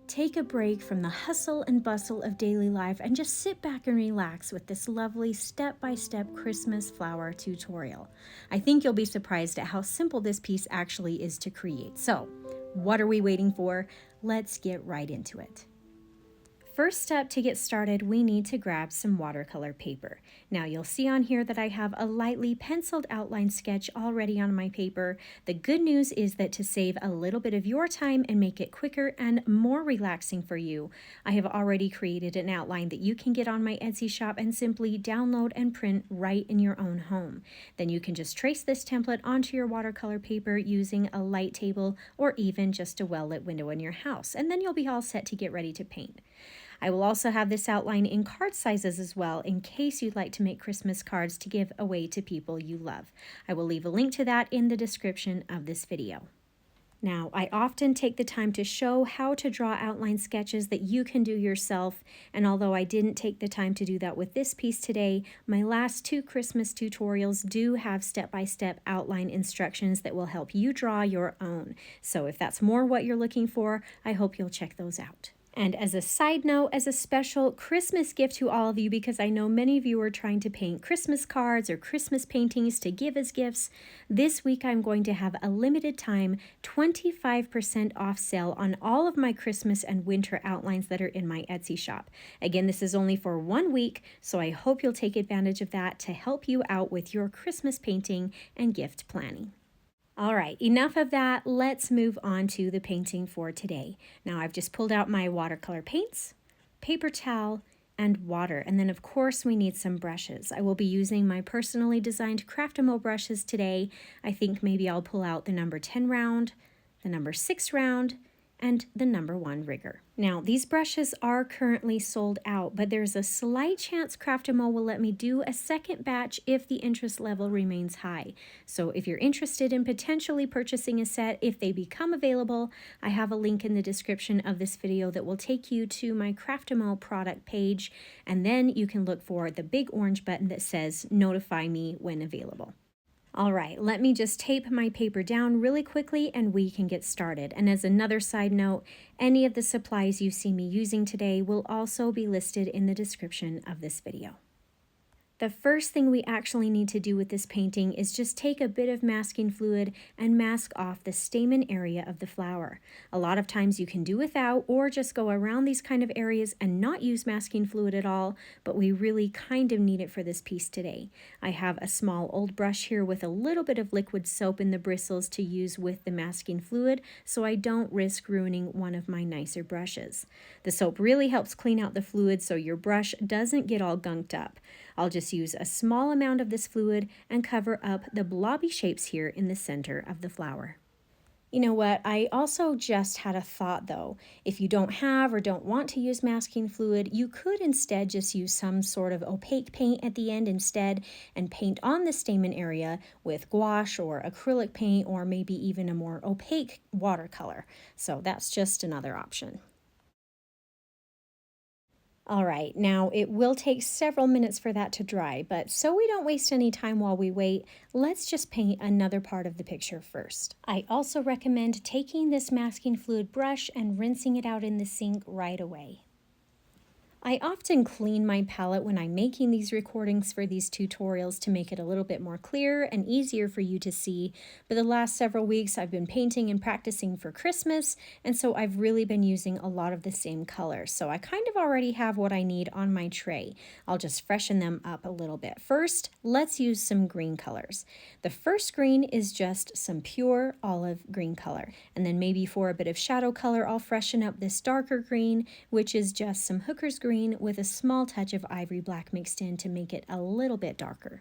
Take a break from the hustle and bustle of daily life and just sit back and relax with this lovely step-by-step Christmas flower tutorial. I think you'll be surprised at how simple this piece actually is to create. So, what are we waiting for? Let's get right into it. First step to get started, we need to grab some watercolor paper. Now you'll see on here that I have a lightly penciled outline sketch already on my paper. The good news is that to save a little bit of your time and make it quicker and more relaxing for you, I have already created an outline that you can get on my Etsy shop and simply download and print right in your own home. Then you can just trace this template onto your watercolor paper using a light table or even just a well-lit window in your house, and then you'll be all set to get ready to paint. I will also have this outline in card sizes as well in case you'd like to make Christmas cards to give away to people you love. I will leave a link to that in the description of this video. Now, I often take the time to show how to draw outline sketches that you can do yourself, and although I didn't take the time to do that with this piece today, my last two Christmas tutorials do have step-by-step outline instructions that will help you draw your own. So if that's more what you're looking for, I hope you'll check those out. And as a side note, as a special Christmas gift to all of you, because I know many of you are trying to paint Christmas cards or Christmas paintings to give as gifts, this week I'm going to have a limited time 25% off sale on all of my Christmas and winter outlines that are in my Etsy shop. Again, this is only for 1 week, so I hope you'll take advantage of that to help you out with your Christmas painting and gift planning. All right, enough of that. Let's move on to the painting for today. Now I've just pulled out my watercolor paints, paper towel, and water. And then of course we need some brushes. I will be using my personally designed craftamo brushes today. I think maybe I'll pull out the number 10 round, the number 6 round, and the number 1 rigger. Now, these brushes are currently sold out, but there's a slight chance Craftamo will let me do a second batch if the interest level remains high. So if you're interested in potentially purchasing a set, if they become available, I have a link in the description of this video that will take you to my Craftamo product page, and then you can look for the big orange button that says notify me when available. All right, let me just tape my paper down really quickly and we can get started. And as another side note, any of the supplies you see me using today will also be listed in the description of this video. The first thing we actually need to do with this painting is just take a bit of masking fluid and mask off the stamen area of the flower. A lot of times you can do without or just go around these kind of areas and not use masking fluid at all, but we really kind of need it for this piece today. I have a small old brush here with a little bit of liquid soap in the bristles to use with the masking fluid, so I don't risk ruining one of my nicer brushes. The soap really helps clean out the fluid so your brush doesn't get all gunked up. I'll just use a small amount of this fluid and cover up the blobby shapes here in the center of the flower. You know what, I also just had a thought though. If you don't have or don't want to use masking fluid, you could instead just use some sort of opaque paint at the end instead and paint on the stamen area with gouache or acrylic paint or maybe even a more opaque watercolor. So that's just another option. All right, now it will take several minutes for that to dry, but so we don't waste any time while we wait, let's just paint another part of the picture first. I also recommend taking this masking fluid brush and rinsing it out in the sink right away. I often clean my palette when I'm making these recordings for these tutorials to make it a little bit more clear and easier for you to see, but the last several weeks I've been painting and practicing for Christmas, and so I've really been using a lot of the same colors. So I kind of already have what I need on my tray. I'll just freshen them up a little bit. First, let's use some green colors. The first green is just some pure olive green color, and then maybe for a bit of shadow color I'll freshen up this darker green, which is just some hooker's green with a small touch of ivory black mixed in to make it a little bit darker.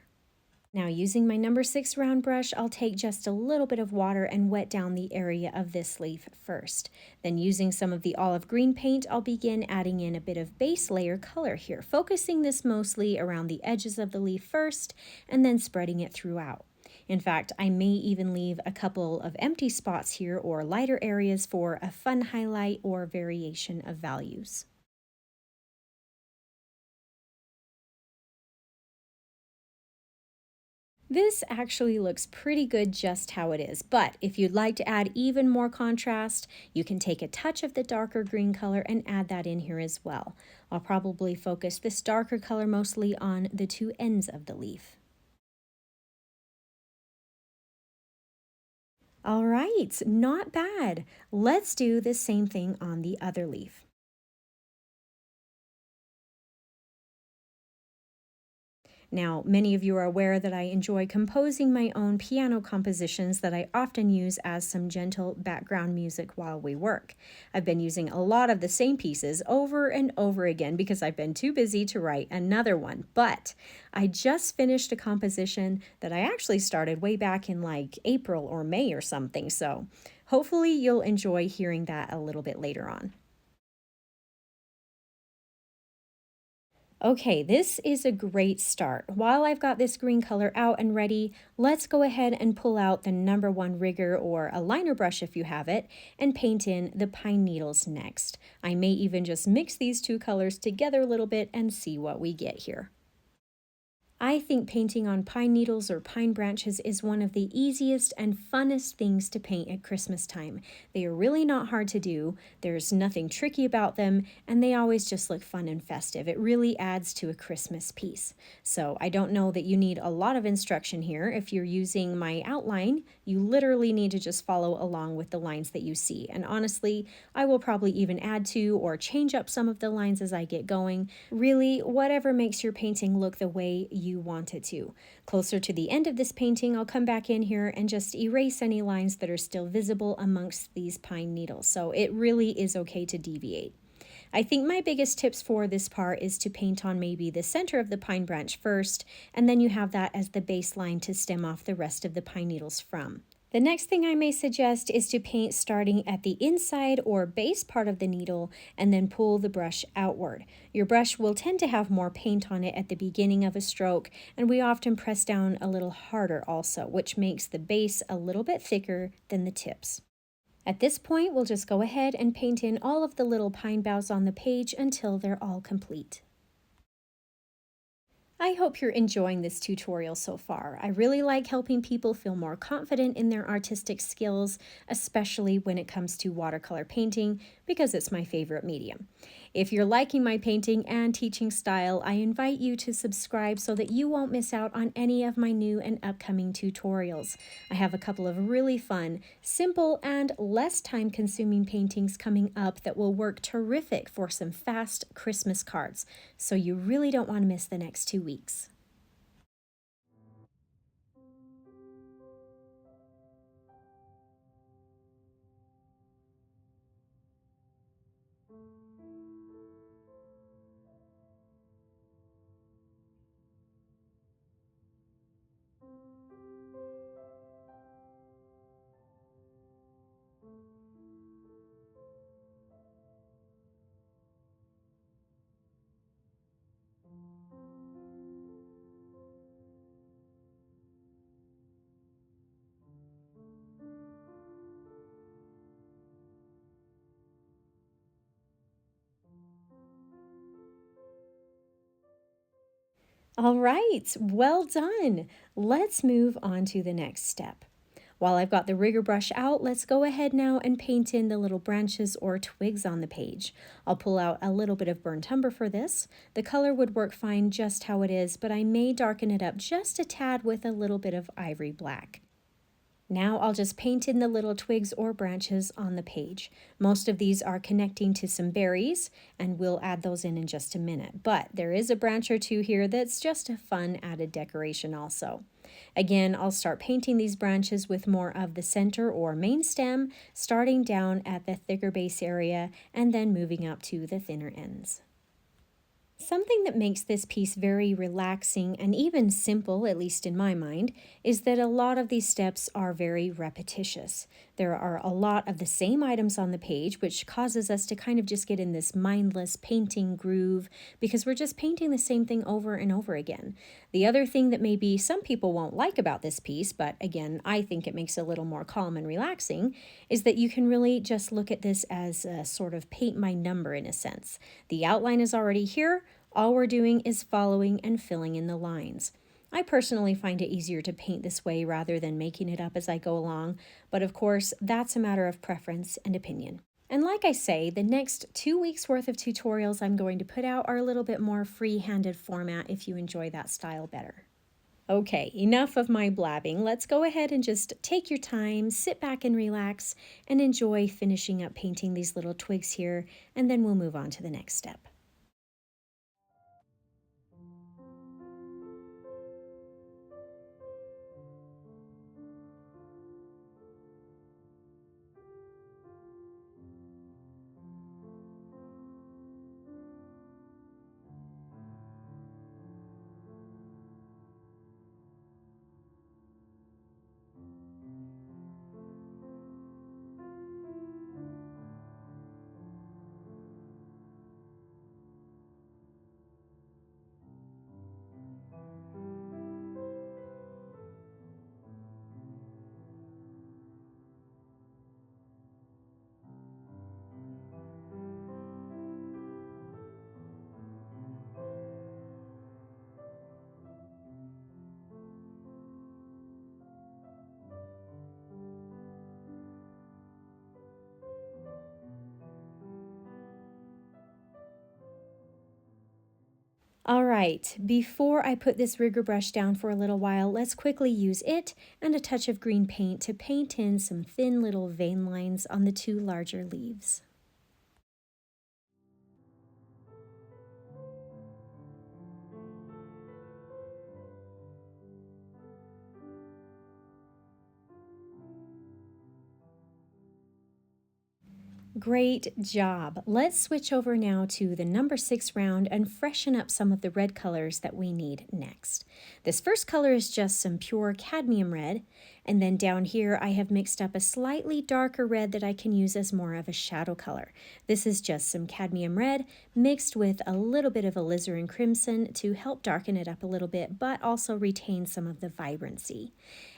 Now using my number 6 round brush, I'll take just a little bit of water and wet down the area of this leaf first. Then using some of the olive green paint, I'll begin adding in a bit of base layer color here, focusing this mostly around the edges of the leaf first and then spreading it throughout. In fact, I may even leave a couple of empty spots here or lighter areas for a fun highlight or variation of values. This actually looks pretty good just how it is, but if you'd like to add even more contrast, you can take a touch of the darker green color and add that in here as well. I'll probably focus this darker color mostly on the two ends of the leaf. All right, not bad. Let's do the same thing on the other leaf. Now, many of you are aware that I enjoy composing my own piano compositions that I often use as some gentle background music while we work. I've been using a lot of the same pieces over and over again because I've been too busy to write another one. But I just finished a composition that I actually started way back in like April or May or something. So hopefully you'll enjoy hearing that a little bit later on. Okay, this is a great start. While I've got this green color out and ready, let's go ahead and pull out the #1 rigger or a liner brush if you have it, and paint in the pine needles next. I may even just mix these two colors together a little bit and see what we get here. I think painting on pine needles or pine branches is one of the easiest and funnest things to paint at Christmas time. They are really not hard to do, there's nothing tricky about them, and they always just look fun and festive. It really adds to a Christmas piece. So I don't know that you need a lot of instruction here. If you're using my outline, you literally need to just follow along with the lines that you see. And honestly, I will probably even add to or change up some of the lines as I get going. Really, whatever makes your painting look the way you want it to. Closer to the end of this painting, I'll come back in here and just erase any lines that are still visible amongst these pine needles. So it really is okay to deviate. I think my biggest tips for this part is to paint on maybe the center of the pine branch first, and then you have that as the baseline to stem off the rest of the pine needles from. The next thing I may suggest is to paint starting at the inside or base part of the needle and then pull the brush outward. Your brush will tend to have more paint on it at the beginning of a stroke, and we often press down a little harder also, which makes the base a little bit thicker than the tips. At this point, we'll just go ahead and paint in all of the little pine boughs on the page until they're all complete. I hope you're enjoying this tutorial so far. I really like helping people feel more confident in their artistic skills, especially when it comes to watercolor painting, because it's my favorite medium. If you're liking my painting and teaching style, I invite you to subscribe so that you won't miss out on any of my new and upcoming tutorials. I have a couple of really fun, simple, and less time-consuming paintings coming up that will work terrific for some fast Christmas cards, so you really don't want to miss the next 2 weeks. All right, well done. Let's move on to the next step. While I've got the rigger brush out, let's go ahead now and paint in the little branches or twigs on the page. I'll pull out a little bit of burnt umber for this. The color would work fine just how it is, but I may darken it up just a tad with a little bit of ivory black. Now I'll just paint in the little twigs or branches on the page. Most of these are connecting to some berries, and we'll add those in just a minute. But there is a branch or two here that's just a fun added decoration also. Again, I'll start painting these branches with more of the center or main stem, starting down at the thicker base area and then moving up to the thinner ends. Something that makes this piece very relaxing and even simple, at least in my mind, is that a lot of these steps are very repetitious. There are a lot of the same items on the page, which causes us to kind of just get in this mindless painting groove because we're just painting the same thing over and over again. The other thing that maybe some people won't like about this piece, but again, I think it makes it a little more calm and relaxing, is that you can really just look at this as a sort of paint by number in a sense. The outline is already here. All we're doing is following and filling in the lines. I personally find it easier to paint this way rather than making it up as I go along, but of course, that's a matter of preference and opinion. And like I say, the next 2 weeks worth of tutorials I'm going to put out are a little bit more free-handed format if you enjoy that style better. Okay, enough of my blabbing. Let's go ahead and just take your time, sit back and relax, and enjoy finishing up painting these little twigs here, and then we'll move on to the next step. All right, before I put this rigger brush down for a little while, let's quickly use it and a touch of green paint to paint in some thin little vein lines on the two larger leaves. Great job. Let's switch over now to the number 6 round and freshen up some of the red colors that we need next. This first color is just some pure cadmium red, and then down here I have mixed up a slightly darker red that I can use as more of a shadow color. This is just some cadmium red mixed with a little bit of alizarin crimson to help darken it up a little bit, but also retain some of the vibrancy.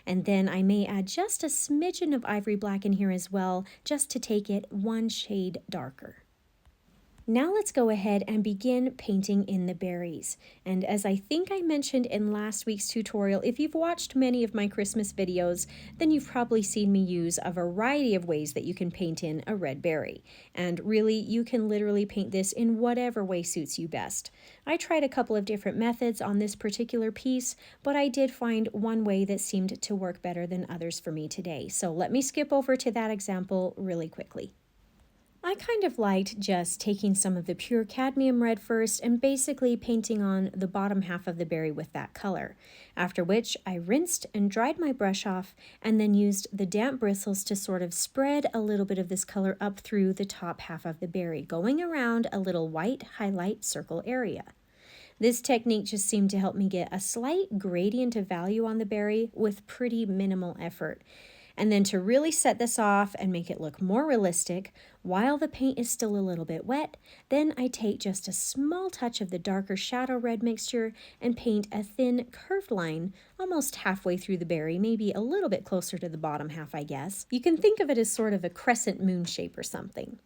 And then I may add just a smidgen of ivory black in here as well, just to take it one shade darker. Now let's go ahead and begin painting in the berries. And as I think I mentioned in last week's tutorial, if you've watched many of my Christmas videos, then you've probably seen me use a variety of ways that you can paint in a red berry. And really, you can literally paint this in whatever way suits you best. I tried a couple of different methods on this particular piece, but I did find one way that seemed to work better than others for me today. So let me skip over to that example really quickly. I kind of liked just taking some of the pure cadmium red first and basically painting on the bottom half of the berry with that color, after which I rinsed and dried my brush off and then used the damp bristles to sort of spread a little bit of this color up through the top half of the berry, going around a little white highlight circle area. This technique just seemed to help me get a slight gradient of value on the berry with pretty minimal effort. And then to really set this off and make it look more realistic, while the paint is still a little bit wet, then I take just a small touch of the darker shadow red mixture and paint a thin curved line almost halfway through the berry, maybe a little bit closer to the bottom half, I guess. You can think of it as sort of a crescent moon shape or something.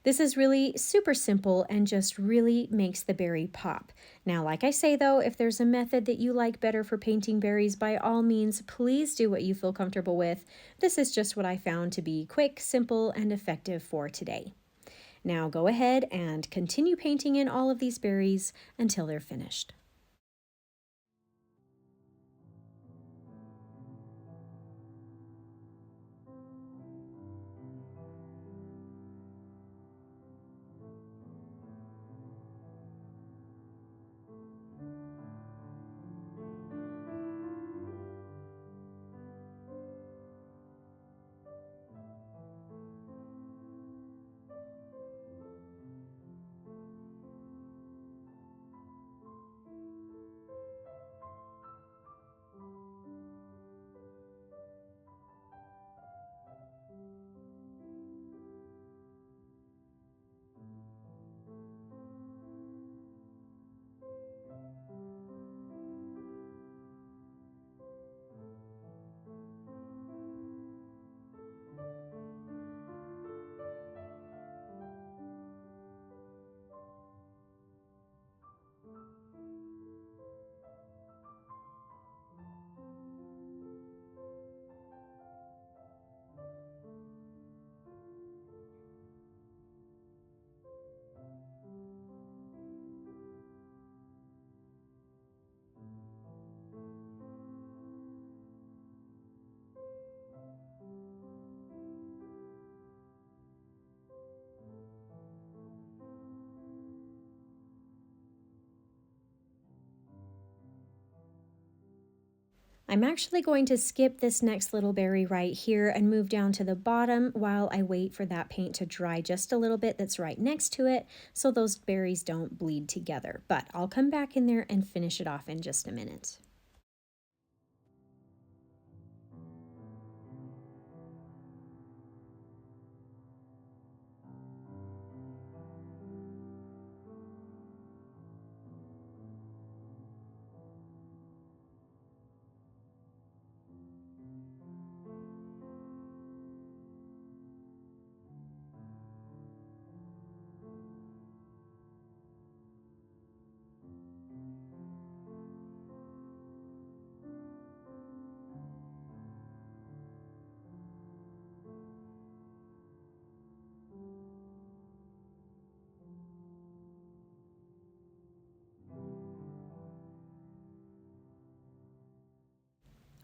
This is really super simple and just really makes the berry pop. Now, like I say though, if there's a method that you like better for painting berries, by all means, please do what you feel comfortable with. This is just what I found to be quick, simple, and effective for today. Now go ahead and continue painting in all of these berries until they're finished. I'm actually going to skip this next little berry right here and move down to the bottom while I wait for that paint to dry just a little bit that's right next to it so those berries don't bleed together. But I'll come back in there and finish it off in just a minute.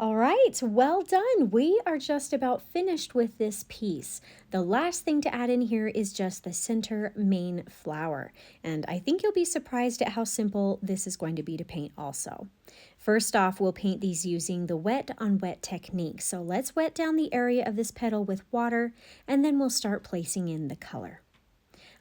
All right, well done. We are just about finished with this piece. The last thing to add in here is just the center main flower. And I think you'll be surprised at how simple this is going to be to paint also. First off, we'll paint these using the wet on wet technique. So let's wet down the area of this petal with water, and then we'll start placing in the color.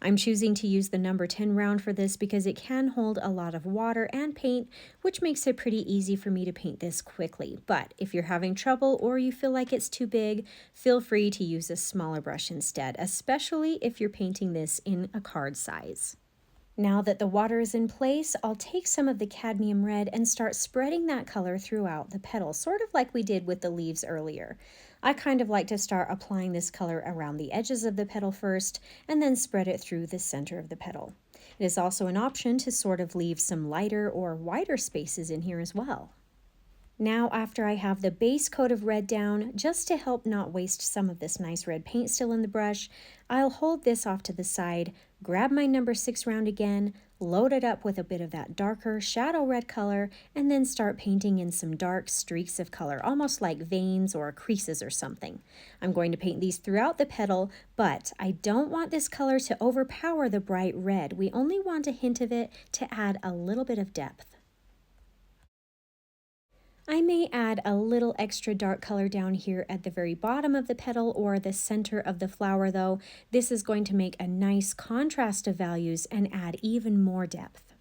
I'm choosing to use the number 10 round for this because it can hold a lot of water and paint, which makes it pretty easy for me to paint this quickly. But if you're having trouble or you feel like it's too big, feel free to use a smaller brush instead, especially if you're painting this in a card size. Now that the water is in place, I'll take some of the cadmium red and start spreading that color throughout the petal, sort of like we did with the leaves earlier. I kind of like to start applying this color around the edges of the petal first and then spread it through the center of the petal. It is also an option to sort of leave some lighter or wider spaces in here as well. Now, after I have the base coat of red down, just to help not waste some of this nice red paint still in the brush, I'll hold this off to the side, grab my number 6 round again, load it up with a bit of that darker shadow red color, and then start painting in some dark streaks of color, almost like veins or creases or something. I'm going to paint these throughout the petal, but I don't want this color to overpower the bright red. We only want a hint of it to add a little bit of depth. I may add a little extra dark color down here at the very bottom of the petal or the center of the flower though. This is going to make a nice contrast of values and add even more depth.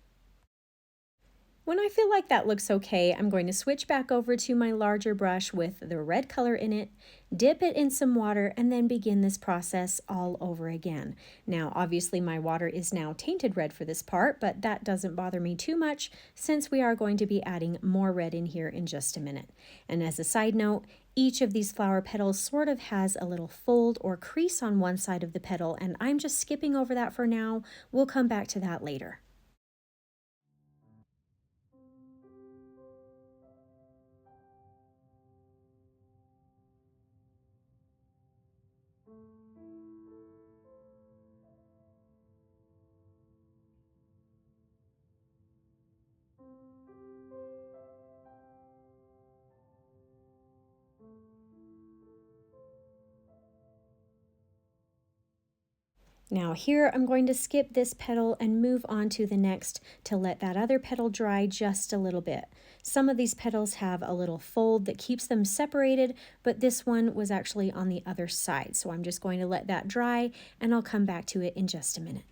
When I feel like that looks okay, I'm going to switch back over to my larger brush with the red color in it, dip it in some water, and then begin this process all over again. Now, obviously my water is now tainted red for this part, but that doesn't bother me too much since we are going to be adding more red in here in just a minute. And as a side note, each of these flower petals sort of has a little fold or crease on one side of the petal, and I'm just skipping over that for now. We'll come back to that later. Now here I'm going to skip this petal and move on to the next to let that other petal dry just a little bit. Some of these petals have a little fold that keeps them separated, but this one was actually on the other side. So I'm just going to let that dry and I'll come back to it in just a minute.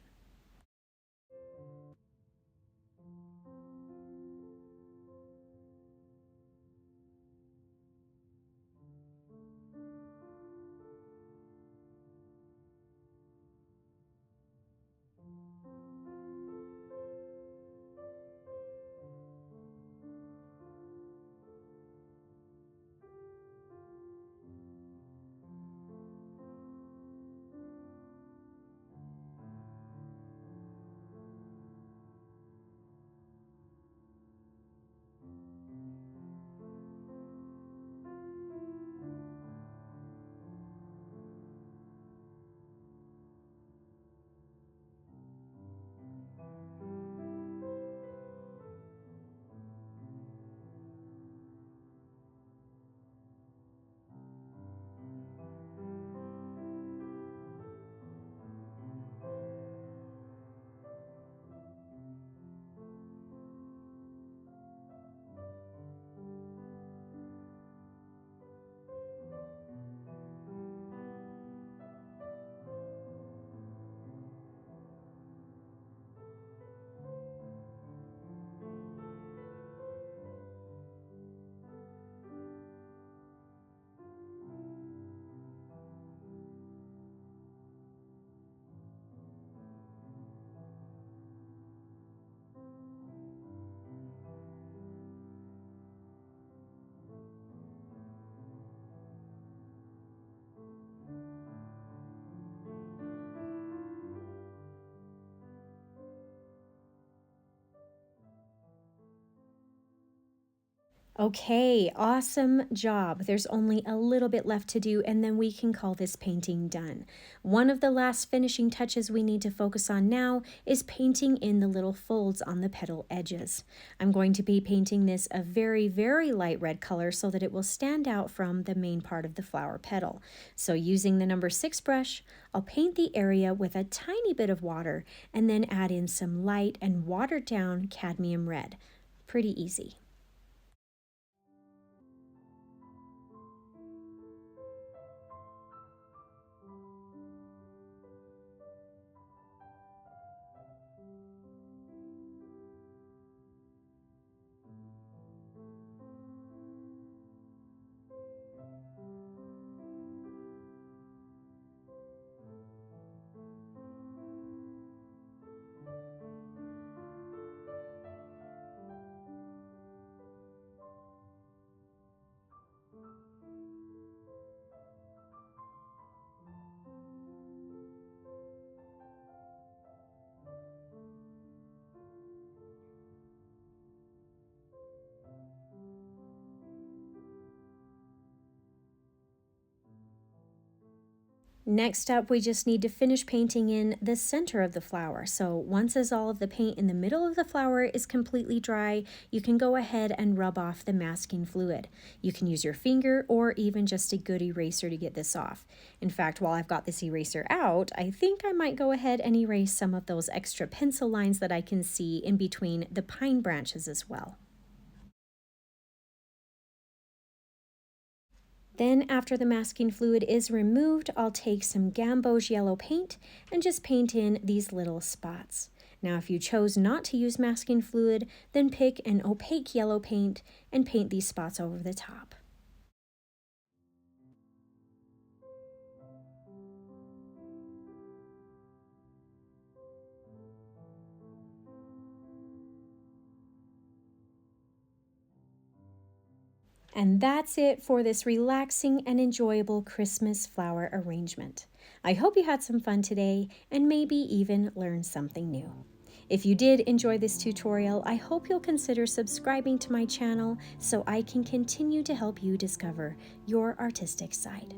Okay, awesome job. There's only a little bit left to do, and then we can call this painting done. One of the last finishing touches we need to focus on now is painting in the little folds on the petal edges. I'm going to be painting this a very, very light red color so that it will stand out from the main part of the flower petal. So using the number 6 brush, I'll paint the area with a tiny bit of water and then add in some light and watered down cadmium red. Pretty easy. Next up, we just need to finish painting in the center of the flower. So once as all of the paint in the middle of the flower is completely dry, you can go ahead and rub off the masking fluid. You can use your finger or even just a good eraser to get this off. In fact, while I've got this eraser out, I think I might go ahead and erase some of those extra pencil lines that I can see in between the pine branches as well. Then after the masking fluid is removed, I'll take some Gamboge yellow paint and just paint in these little spots. Now if you chose not to use masking fluid, then pick an opaque yellow paint and paint these spots over the top. And that's it for this relaxing and enjoyable Christmas flower arrangement. I hope you had some fun today and maybe even learned something new. If you did enjoy this tutorial, I hope you'll consider subscribing to my channel so I can continue to help you discover your artistic side.